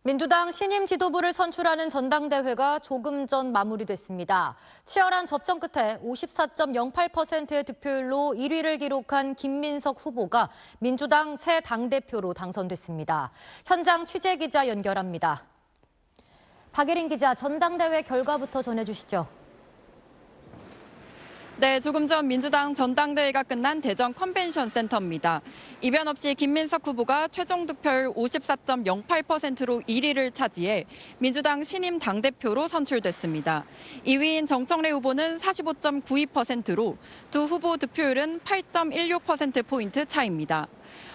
민주당 신임 지도부를 선출하는 전당대회가 조금 전 마무리됐습니다. 치열한 접전 끝에 54.08%의 득표율로 1위를 기록한 김민석 후보가 민주당 새 당대표로 당선됐습니다. 현장 취재기자 연결합니다. 박예린 기자, 전당대회 결과부터 전해주시죠. 네, 조금 전 민주당 전당대회가 끝난 대전 컨벤션 센터입니다. 이변 없이 김민석 후보가 최종 득표율 54.08%로 1위를 차지해 민주당 신임 당대표로 선출됐습니다. 2위인 정청래 후보는 45.92%로 두 후보 득표율은 8.16%포인트 차이입니다.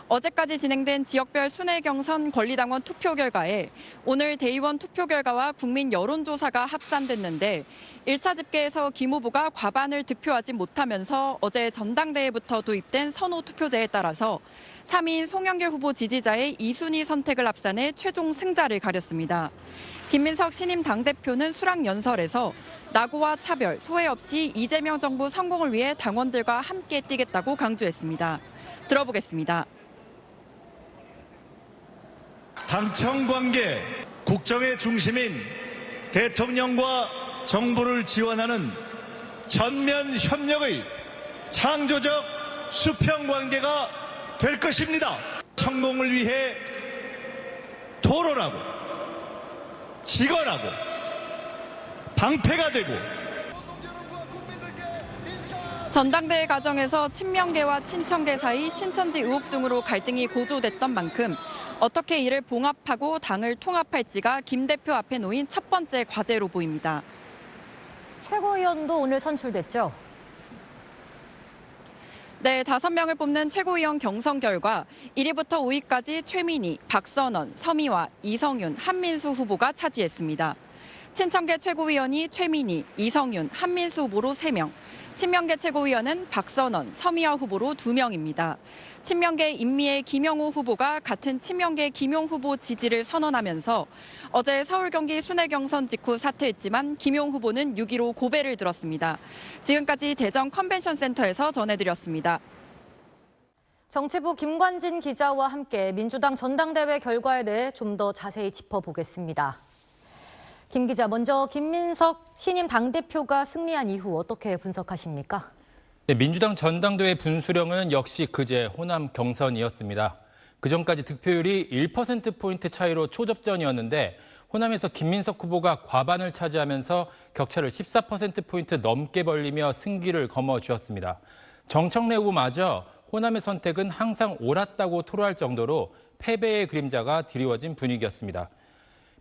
어제까지 진행된 지역별 순회 경선 권리당원 투표 결과에 오늘 대의원 투표 결과와 국민 여론조사가 합산됐는데 1차 집계에서 김 후보가 과반을 득표하지 못하면서 어제 전당대회부터 도입된 선호 투표제에 따라서 3위인 송영길 후보 지지자의 2순위 선택을 앞산해 최종 승자를 가렸습니다. 김민석 신임 당대표는 수락연설에서 낙오와 차별, 소외 없이 이재명 정부 성공을 위해 당원들과 함께 뛰겠다고 강조했습니다. 들어보겠습니다. 당청 관계, 국정의 중심인 대통령과 정부를 지원하는 전면 협력의 창조적 수평 관계가 될 것입니다. 성공을 위해 토론하고, 직언하고, 방패가 되고. 전당대회 과정에서 친명계와 친청계 사이 신천지 의혹 등으로 갈등이 고조됐던 만큼 어떻게 이를 봉합하고 당을 통합할지가 김 대표 앞에 놓인 첫 번째 과제로 보입니다. 최고위원도 오늘 선출됐죠? 네, 5명을 뽑는 최고위원 경선 결과 1위부터 5위까지 최민희, 박선원, 서미화, 이성윤, 한민수 후보가 차지했습니다. 친청계 최고위원이 최민희, 이성윤, 한민수 후보로 3명, 친명계 최고위원은 박선원, 서미화 후보로 2명입니다. 친명계 인미의 김영호 후보가 같은 친명계 김용 후보 지지를 선언하면서 어제 서울 경기 순회 경선 직후 사퇴했지만 김용 후보는 6위로 고배를 들었습니다. 지금까지 대전 컨벤션 센터에서 전해드렸습니다. 정치부 김관진 기자와 함께 민주당 전당대회 결과에 대해 좀 더 자세히 짚어보겠습니다. 김 기자, 먼저 김민석 신임 당대표가 승리한 이후 어떻게 분석하십니까? 네, 민주당 전당대회 분수령은 역시 그제 호남 경선이었습니다. 그전까지 득표율이 1%포인트 차이로 초접전이었는데 호남에서 김민석 후보가 과반을 차지하면서 격차를 14%포인트 넘게 벌리며 승기를 거머쥐었습니다. 정청래 후보마저 호남의 선택은 항상 옳았다고 토로할 정도로 패배의 그림자가 드리워진 분위기였습니다.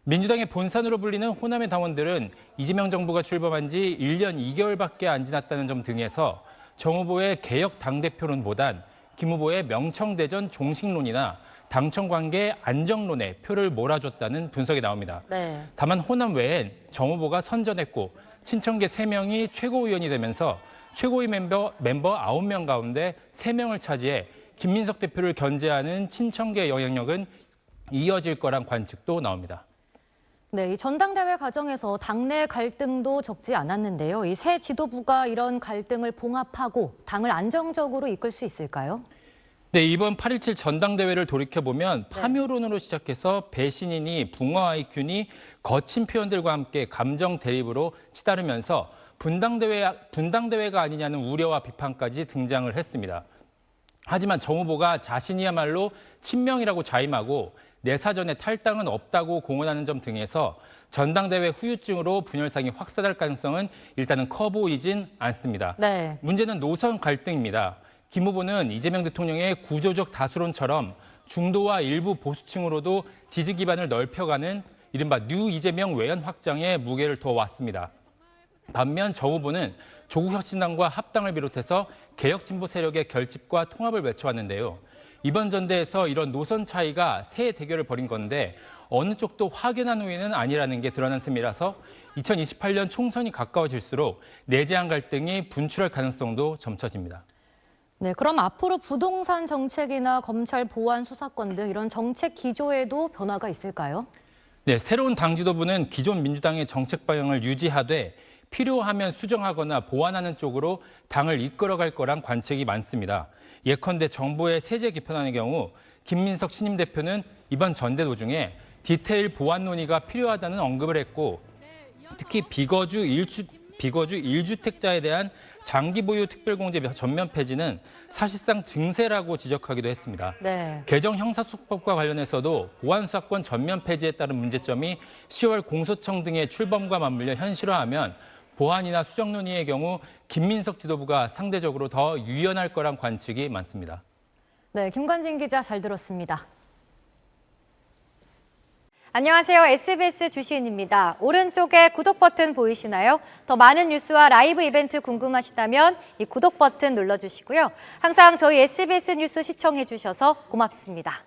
민주당의 본산으로 불리는 호남의 당원들은 이재명 정부가 출범한 지 1년 2개월밖에 안 지났다는 점 등에서 정 후보의 개혁 당대표론보단 김 후보의 명청대전 종식론이나 당청 관계 안정론에 표를 몰아줬다는 분석이 나옵니다. 네. 다만 호남 외엔 정 후보가 선전했고 친청계 3명이 최고위원이 되면서 최고위 멤버 9명 가운데 3명을 차지해 김민석 대표를 견제하는 친청계 영향력은 이어질 거란 관측도 나옵니다. 네, 이 전당대회 과정에서 당내 갈등도 적지 않았는데요. 이 새 지도부가 이런 갈등을 봉합하고 당을 안정적으로 이끌 수 있을까요? 네, 이번 8.17 전당대회를 돌이켜보면 파묘론으로 시작해서 배신이니 붕어 아이큐니 거친 표현들과 함께 감정 대립으로 치달으면서 분당대회가 아니냐는 우려와 비판까지 등장을 했습니다. 하지만 정 후보가 자신이야말로 친명이라고 자임하고 내 사전에 탈당은 없다고 공언하는 점 등에서 전당대회 후유증으로 분열상이 확산할 가능성은 일단은 커 보이진 않습니다. 네. 문제는 노선 갈등입니다. 김 후보는 이재명 대통령의 구조적 다수론처럼 중도와 일부 보수층으로도 지지 기반을 넓혀가는 이른바 뉴 이재명 외연 확장에 무게를 둬왔습니다. 반면 정 후보는 조국 혁신당과 합당을 비롯해서 개혁 진보 세력의 결집과 통합을 외쳐왔는데요. 이번 전대에서 이런 노선 차이가 새 대결을 벌인 건데 어느 쪽도 확연한 우위는 아니라는 게 드러난 셈이라서 2028년 총선이 가까워질수록 내재한 갈등이 분출할 가능성도 점쳐집니다. 네, 그럼 앞으로 부동산 정책이나 검찰 보안 수사권 등 이런 정책 기조에도 변화가 있을까요? 네, 새로운 당 지도부는 기존 민주당의 정책 방향을 유지하되 필요하면 수정하거나 보완하는 쪽으로 당을 이끌어갈 거란 관측이 많습니다. 예컨대 정부의 세제 개편안의 경우 김민석 신임 대표는 이번 전대 도중에 디테일 보완 논의가 필요하다는 언급을 했고 특히 비거주 1주택자에 대한 장기 보유 특별공제 전면 폐지는 사실상 증세라고 지적하기도 했습니다. 네. 개정 형사소송법과 관련해서도 보안수사권 전면 폐지에 따른 문제점이 10월 공소청 등의 출범과 맞물려 현실화하면 보완이나 수정 논의의 경우 김민석 지도부가 상대적으로 더 유연할 거란 관측이 많습니다. 네, 김관진 기자 잘 들었습니다. 안녕하세요. SBS 주시은입니다. 오른쪽에 구독 버튼 보이시나요? 더 많은 뉴스와 라이브 이벤트 궁금하시다면 이 구독 버튼 눌러주시고요. 항상 저희 SBS 뉴스 시청해 주셔서 고맙습니다.